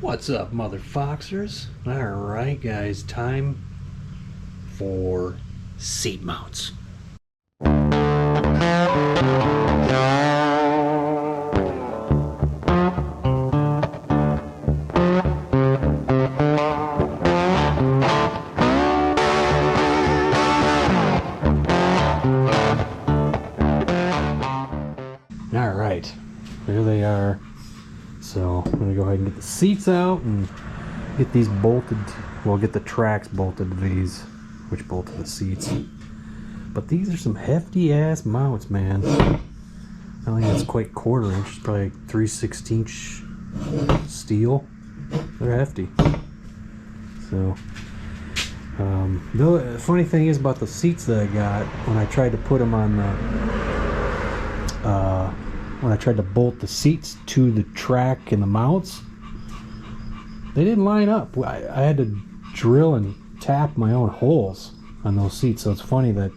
What's up, mother foxers? Alright guys, time for seat mounts. Alright, there they are. So I'm gonna go ahead and get the seats out and get these bolted. Well, get the tracks bolted to these, which bolt to the seats. But these are some hefty ass mounts, man. I don't think it's quite quarter inch, it's probably like 3/16 steel. They're hefty. So the funny thing is about the seats that I got, when I tried to put them on the when I tried to bolt the seats to the track and the mounts, they didn't line up. I had to drill and tap my own holes on those seats. So it's funny that,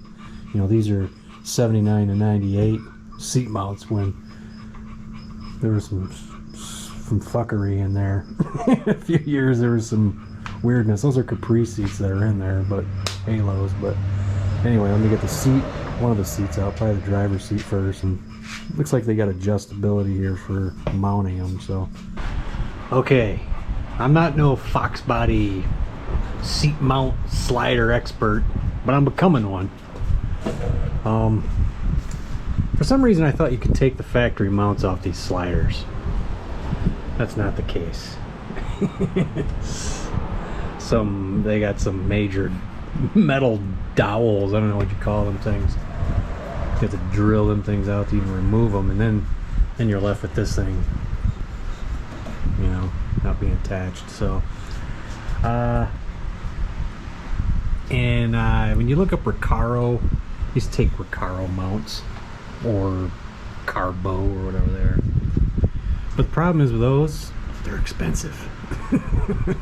you know, these are 79 to 98 seat mounts when there was some fuckery in there. A few years there was some weirdness. Those are Capri seats that are in there, but Halos. But anyway, let me get the seat, one of the seats out, probably the driver's seat first. And looks like they got adjustability here for mounting them. So okay, I'm not no Foxbody seat mount slider expert, but I'm becoming one. For some reason I thought you could take the factory mounts off these sliders. That's not the case. They got some major metal dowels, I don't know what you call them things. You have to drill them things out to even remove them, and then you're left with this thing, you know, not being attached. So when you look up Recaro, just take Recaro mounts or Carbo or whatever they are. But the problem is with those, they're expensive.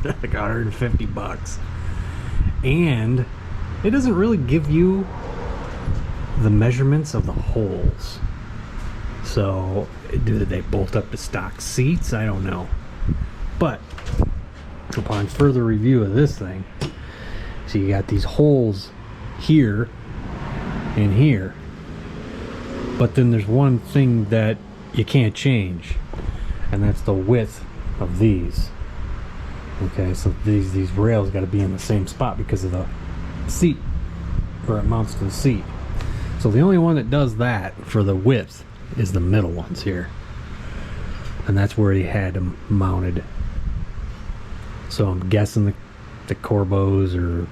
They're like $150, and it doesn't really give you the measurements of the holes. So did they bolt up to stock seats? I don't know. But upon further review of this thing, so you got these holes here and here, but then there's one thing that you can't change, and that's the width of these. Okay, so these rails got to be in the same spot because of the seat, where it mounts to the seat. So the only one that does that for the width is the middle ones here, and that's where he had them mounted. So I'm guessing the Corbos or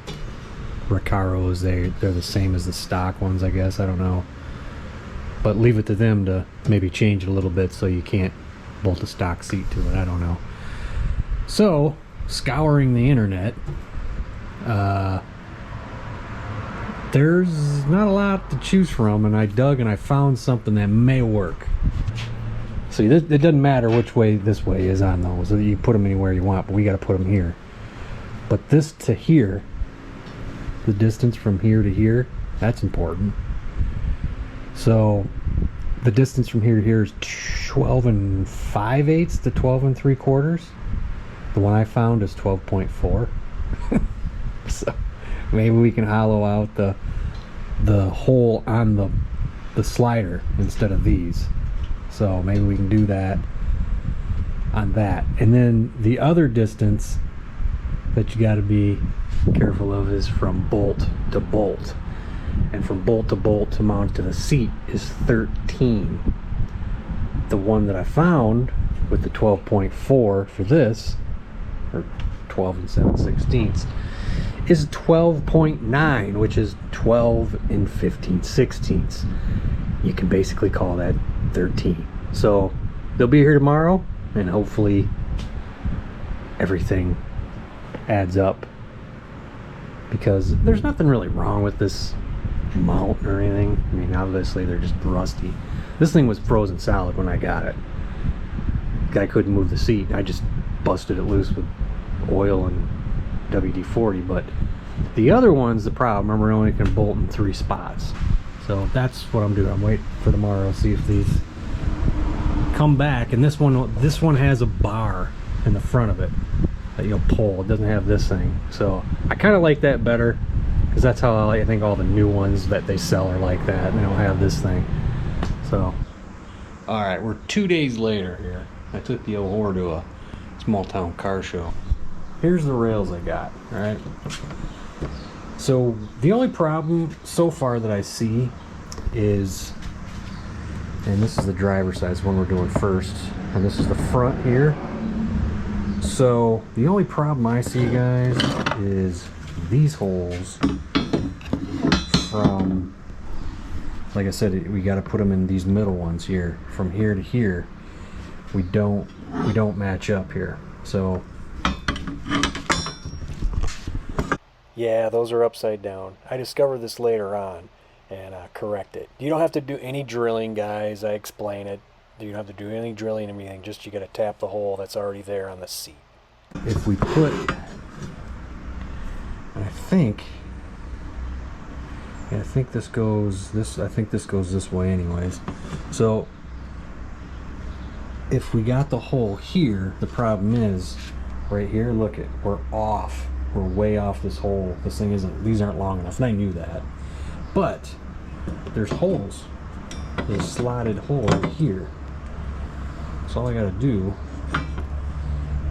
Recaros, they're the same as the stock ones, I guess. I don't know, but leave it to them to maybe change it a little bit so you can't bolt a stock seat to it. I don't know. So scouring the internet, there's not a lot to choose from, and I dug and I found something that may work. See, it doesn't matter which way this way is on those. You put them anywhere you want, but we got to put them here. But this to here, the distance from here to here, that's important. So the distance from here to here is 12 5/8 to 12 3/4. The one I found is 12.4. So maybe we can hollow out the hole on the slider instead of these. So maybe we can do that on that. And then the other distance that you got to be careful of is from bolt to bolt. And from bolt to bolt to mount to the seat is 13. The one that I found with the 12.4 for this, or 12 7/16, is 12.9, which is 12 15/16. You can basically call that 13. So they'll be here tomorrow, and hopefully everything adds up, because there's nothing really wrong with this mount or anything. I mean, obviously they're just rusty. This thing was frozen solid when I got it. I couldn't move the seat. I just busted it loose with oil and WD-40. But the other one's the problem. Remember, I only can bolt in 3 spots. So that's what I'm doing. I'm waiting for tomorrow to see if these come back. And this one has a bar in the front of it that you'll pull. It doesn't have this thing, so I kind of like that better, because that's how I think all the new ones that they sell are like that, and they don't have this thing. So all right, we're 2 days later here. I took the old whore to a small town car show. Here's the rails I got. All right, so the only problem so far that I see is, and this is the driver's side, one we're doing first, and this is the front here. So the only problem I see, guys, is these holes from, like I said, we got to put them in these middle ones here. From here to here, we don't match up here. So yeah, those are upside down. I discovered this later on and correct it. You don't have to do any drilling, guys. I explain it. You don't have to do any drilling or anything. Just you got to tap the hole that's already there on the seat. If we put, I think this goes this. I think this goes this way, anyways. So if we got the hole here, the problem is right here. Look at, we're off. We're way off this hole. This thing isn't. These aren't long enough, and I knew that. But there's holes. There's a slotted hole right here. So all I gotta do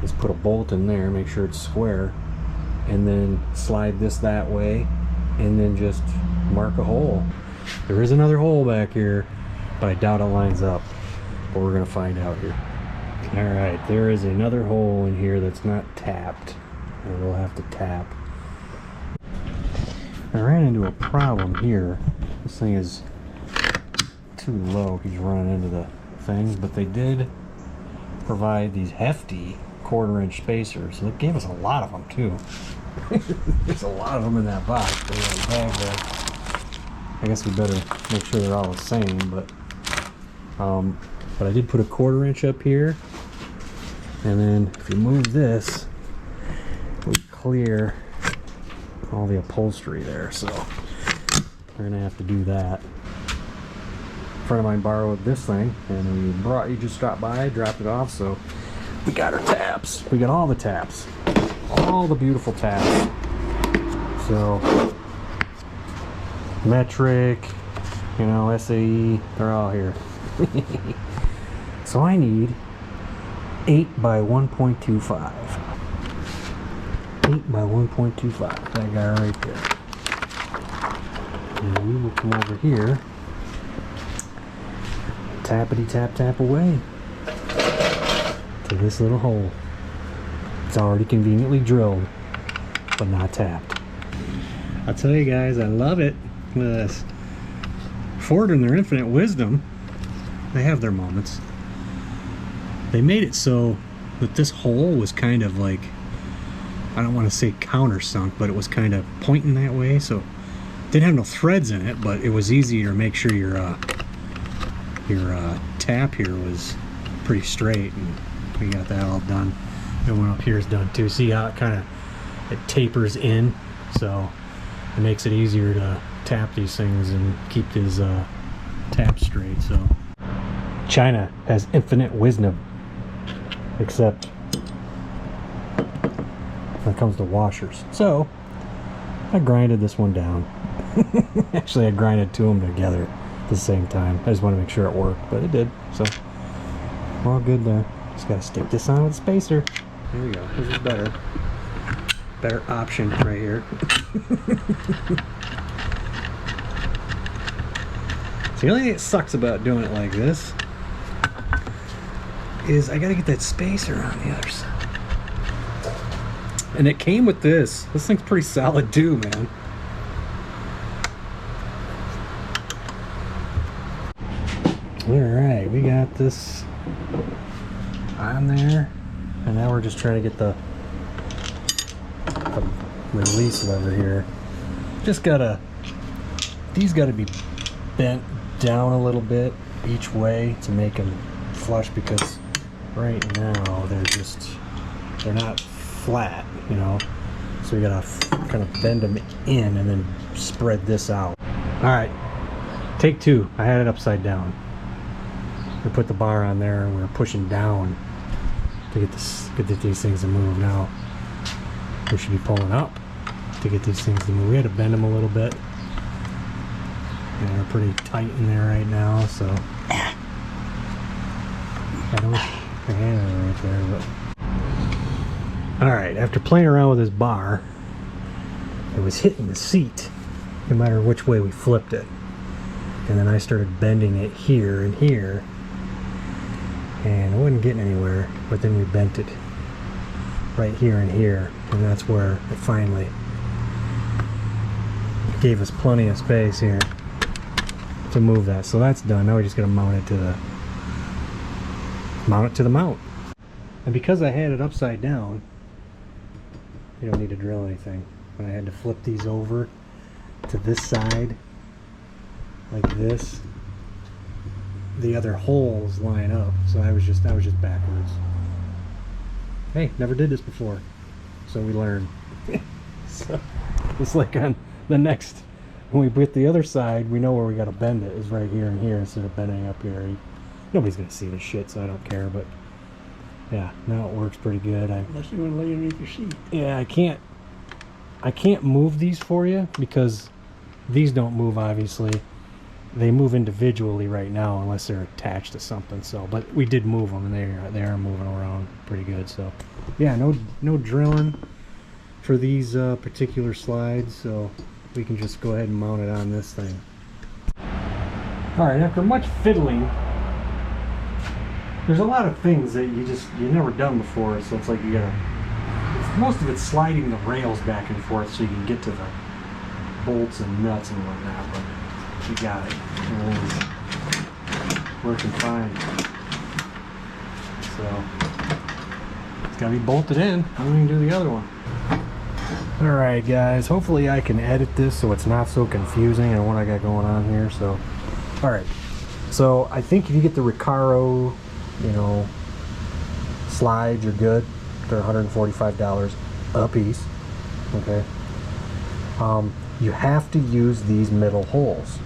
is put a bolt in there, make sure it's square, and then slide this that way, and then just mark a hole. There is another hole back here, but I doubt it lines up. But we're gonna find out here. All right, there is another hole in here that's not tapped, and we'll have to tap. I ran into a problem here. This thing is too low. He's running into the things, but they did provide these hefty 1/4-inch spacers. They gave us a lot of them too. There's a lot of them in that box. Bag there. I guess we better make sure they're all the same, but I did put a 1/4-inch up here, and then if you move this, we clear all the upholstery there. So we're gonna have to do that. A friend of mine borrowed this thing, and he just stopped by, dropped it off. So we got our taps. We got all the taps, all the beautiful taps. So metric, you know, SAE, they're all here. So I need 8 by 1.25. 8 by 1.25. That guy right there. And we will come over here, tappity tap tap away to this little hole. It's already conveniently drilled, but not tapped. I'll tell you guys, I love it. Look at this. Ford, in their infinite wisdom, they have their moments. They made it so that this hole was kind of like, I don't want to say countersunk, but it was kind of pointing that way, so it didn't have no threads in it, but it was easier to make sure your tap here was pretty straight, and we got that all done. The one up here is done too. See how it tapers in, so it makes it easier to tap these things and keep these taps straight. So China has infinite wisdom, except when it comes to washers. So I grinded this one down. Actually, I grinded two of them together at the same time. I just want to make sure it worked, but it did. So we're all good there. Just gotta stick this on with a spacer. Here we go. This is better. Better option right here. So the only thing that sucks about doing it like this is I gotta get that spacer on the other side. And it came with this. This thing's pretty solid too, man. Alright, we got this on there. And now we're just trying to get the release lever here. Just gotta, these gotta be bent down a little bit each way to make them flush, because right now they're not flat, you know, so we gotta kind of bend them in and then spread this out. All right, take two. I had it upside down. We put the bar on there and we were pushing down to get these things to move. Now we should be pulling up to get these things to move. We had to bend them a little bit. And they're pretty tight in there right now, so I don't right there, but alright, after playing around with this bar, it was hitting the seat no matter which way we flipped it. And then I started bending it here and here, and it wasn't getting anywhere, but then we bent it right here and here, and that's where it finally gave us plenty of space here to move that. So that's done. Now we just gotta mount it to the mount. And because I had it upside down, you don't need to drill anything. But I had to flip these over to this side like this. The other holes line up, so I was just backwards. Hey, never did this before, so we learned. So it's like on the next, when we put the other side, we know where we got to bend it is right here and here instead of bending up here. Nobody's gonna see this shit, so I don't care. But yeah, now it works pretty good. Unless you want to lay underneath your seat. Yeah, I can't move these for you because these don't move. Obviously, they move individually right now unless they're attached to something. So, but we did move them, and they are moving around pretty good. So, yeah, no drilling for these particular slides. So we can just go ahead and mount it on this thing. All right, after much fiddling, there's a lot of things that you've never done before. So it's like you gotta. Most of it's sliding the rails back and forth so you can get to the bolts and nuts and whatnot. But you got it. Everything's working fine. So it's gotta be bolted in. I'm gonna do the other one. Alright guys, hopefully I can edit this so it's not so confusing on what I got going on here. So alright. So I think if you get the Recaro, slides, you're good. They're $145 a piece. Okay. You have to use these middle holes.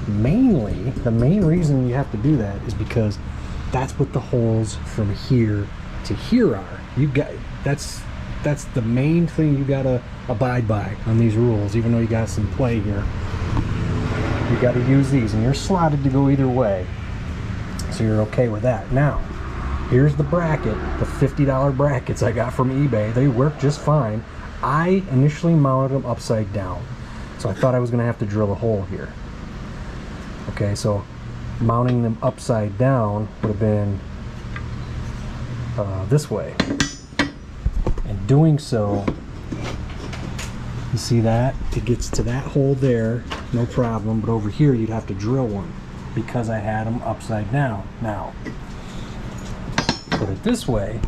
Mainly, the main reason you have to do that is because that's what the holes from here to here are. That's the main thing you gotta abide by on these rules. Even though you got some play here, you got to use these, and you're slotted to go either way, so you're okay with that. Now, here's the bracket, the $50 brackets I got from eBay. They work just fine. I initially mounted them upside down, so I thought I was going to have to drill a hole here. Okay, so mounting them upside down would have been this way. And doing so, you see that? It gets to that hole there, no problem, but over here you'd have to drill one because I had them upside down. Now, put it this way,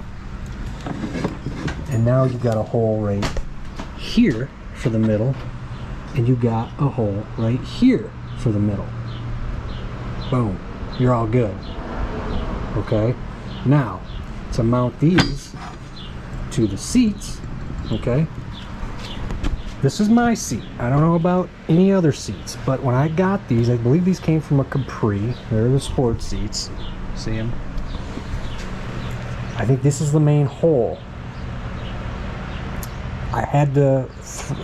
and now you got a hole right here for the middle, and you got a hole right here for the middle. Boom, you're all good. Okay, now to mount these to the seats, okay, this is my seat. I don't know about any other seats, but when I got these, I believe these came from a Capri. They're the sports seats. See them? I think this is the main hole. I had to,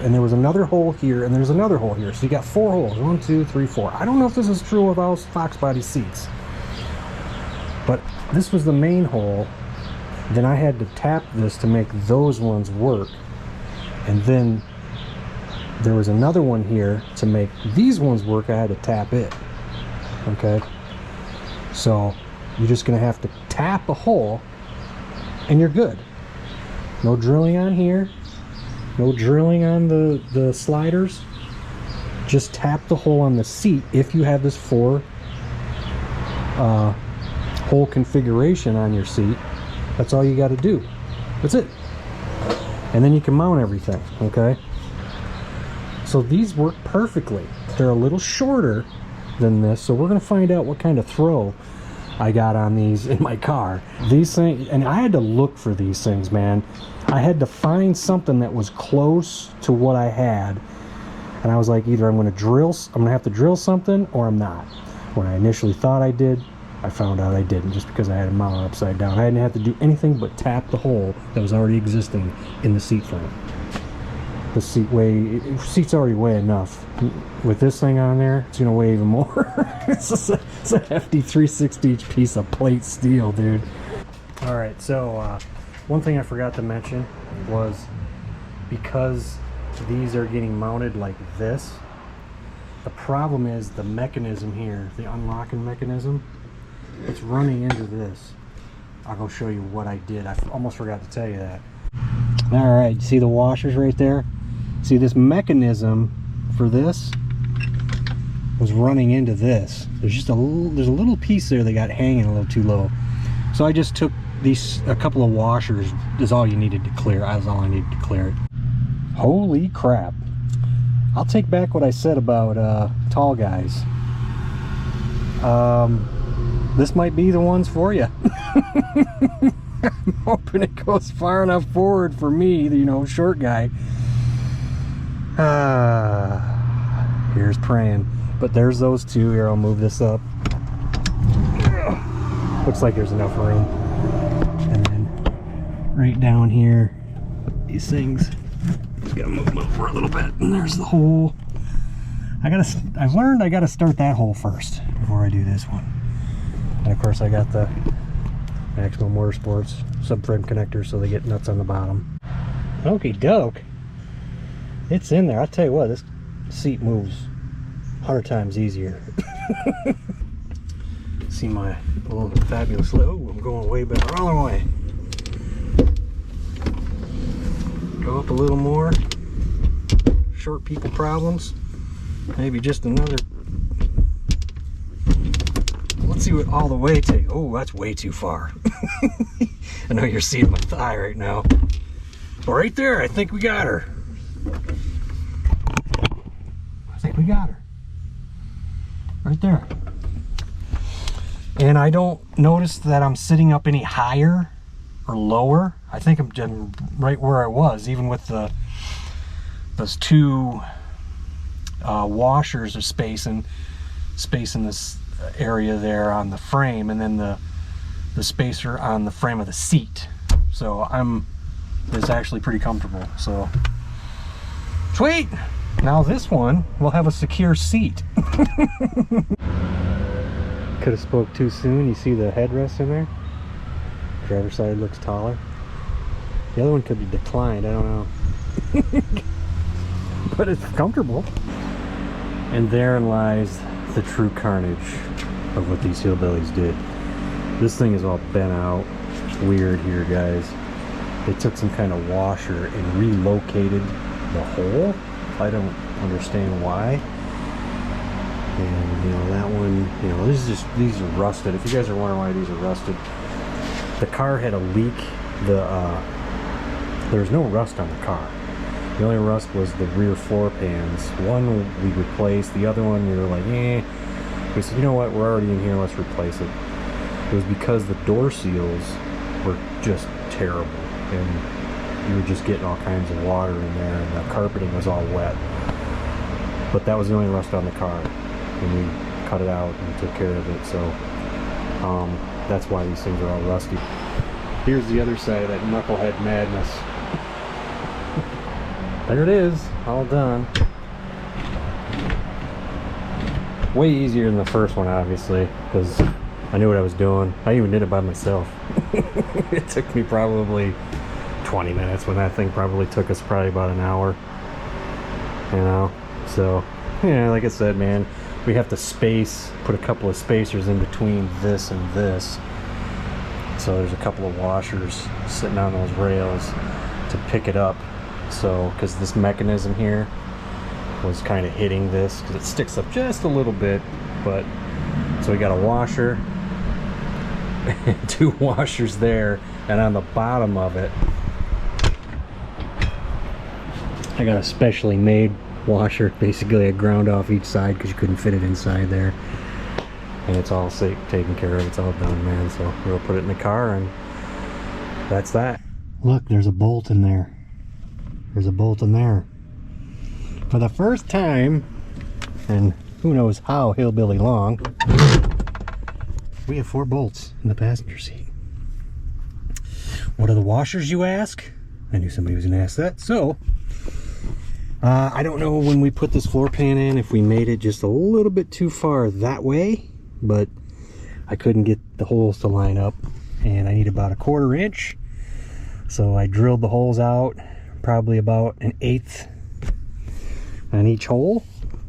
and there was another hole here, and there's another hole here. So you got 4 holes. 1, 2, 3, 4. I don't know if this is true with all Foxbody seats, but this was the main hole. Then I had to tap this to make those ones work, and then there was another one here to make these ones work. I had to tap it. Okay, so you're just gonna have to tap a hole and you're good. No drilling on here, no drilling on the sliders. Just tap the hole on the seat if you have this 4 hole configuration on your seat. That's all you got to do. That's it. And then you can mount everything. Okay, so these work perfectly. They're a little shorter than this, so we're going to find out what kind of throw I got on these in my car. These things, and I had to look for these things, man. I had to find something that was close to what I had, and I was like, either I'm going to have to drill something, or I'm not. When I initially thought I did, I found out I didn't, just because I had it mounted upside down. I didn't have to do anything but tap the hole that was already existing in the seat frame. The seat's already weigh enough. With this thing on there, it's gonna weigh even more. It's a hefty 3/16 piece of plate steel, dude. All right, so one thing I forgot to mention was, because these are getting mounted like this, the problem is the mechanism here, the unlocking mechanism, it's running into this. I'll go show you what I did. I almost forgot to tell you that. All right, you see the washers right there? See, this mechanism for this was running into this. There's a little piece there that got hanging a little too low. So I just took a couple of washers is all you needed to clear. That's all I needed to clear it. Holy crap. I'll take back what I said about tall guys. This might be the ones for you. I'm hoping it goes far enough forward for me, you know, short guy. Here's praying. But there's those two. Here, I'll move this up. Looks like there's enough room. And then right down here, these things, just gotta move them over a little bit. And there's the hole. I've learned I gotta start that hole first before I do this one. And of course I got the Maximo Motorsports subframe connectors, so they get nuts on the bottom. Okie doke. It's in there. I'll tell you what, this seat moves 100 times easier. See my little fabulous, oh, I'm going way back, wrong way. Go up a little more. Short people problems. Maybe just another. Let's see what all the way takes. Oh, that's way too far. I know you're seeing my thigh right now. But right there, I think we got her. I think we got her. Right there. And I don't notice that I'm sitting up any higher or lower. I think I'm right where I was, even with those two washers of space in this area there on the frame, and then the spacer on the frame of the seat. So it's actually pretty comfortable. So sweet. Now this one will have a secure seat. Could have spoke too soon. You see the headrest in there? Driver's side looks taller. The other one could be declined, I don't know. But it's comfortable. And therein lies the true carnage of what these hillbillies did. This thing is all bent out, weird here, guys. They took some kind of washer and relocated the hole. I don't understand why. And you know, that one, you know, these are rusted. If you guys are wondering why these are rusted, the car had a leak. There's no rust on the car. The only rust was the rear floor pans. One we replaced, the other one we were like, eh. We said, you know what, we're already in here, let's replace it. It was because the door seals were just terrible, and you were just getting all kinds of water in there, and the carpeting was all wet. But that was the only rust on the car, and we cut it out and took care of it. So that's why these things are all rusty. Here's the other side of that knucklehead madness. There it is, all done. Way easier than the first one, obviously, because I knew what I was doing. I even did it by myself. It took me probably 20 minutes when that thing probably took us about an hour. You know, so yeah, like I said, man, we have to put a couple of spacers in between this and this. So there's a couple of washers sitting on those rails to pick it up. So, because this mechanism here was kind of hitting this, because it sticks up just a little bit, but so we got a washer and two washers there, and on the bottom of it I got a specially made washer. Basically I ground off each side because you couldn't fit it inside there, and it's all taken care of. It's all done, man. So we'll put it in the car, and that's that. Look, there's a bolt in there. There's a bolt in there. For the first time, and who knows how hillbilly long, we have 4 bolts in the passenger seat. What are the washers, you ask? I knew somebody was going to ask that. So, I don't know when we put this floor pan in if we made it just a little bit too far that way, but I couldn't get the holes to line up, and I need about 1/4 inch. So I drilled the holes out, probably about 1/8 on each hole,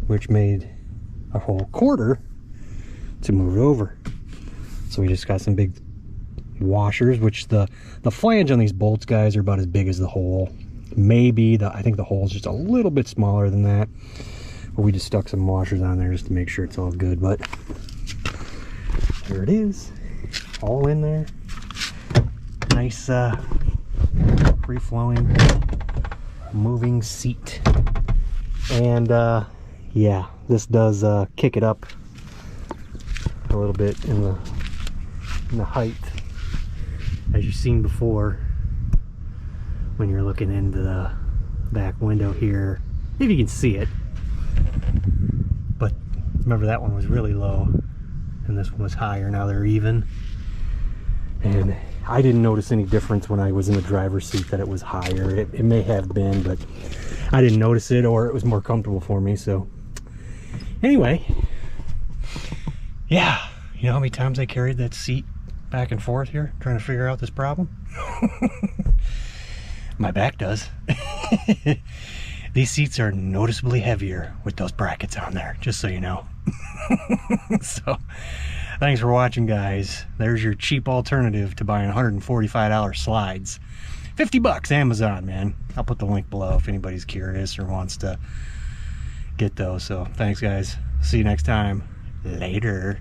which made a whole 1/4 to move it over. So we just got some big washers, which the flange on these bolts, guys, are about as big as the hole. Maybe I think the hole's just a little bit smaller than that, but we just stuck some washers on there just to make sure it's all good. But there it is, all in there. Nice free-flowing moving seat. And yeah, this does kick it up a little bit in the height, as you've seen before when you're looking into the back window here, if you can see it. But remember, that one was really low and this one was higher. Now they're even, and I didn't notice any difference when I was in the driver's seat that it was higher. It may have been, but I didn't notice it, or it was more comfortable for me. So anyway, yeah, you know how many times I carried that seat back and forth here trying to figure out this problem? My back does. These seats are noticeably heavier with those brackets on there, just so you know. So thanks for watching, guys. There's your cheap alternative to buying $145 slides. $50 Amazon, man. I'll put the link below if anybody's curious or wants to get those. So thanks, guys. See you next time. Later.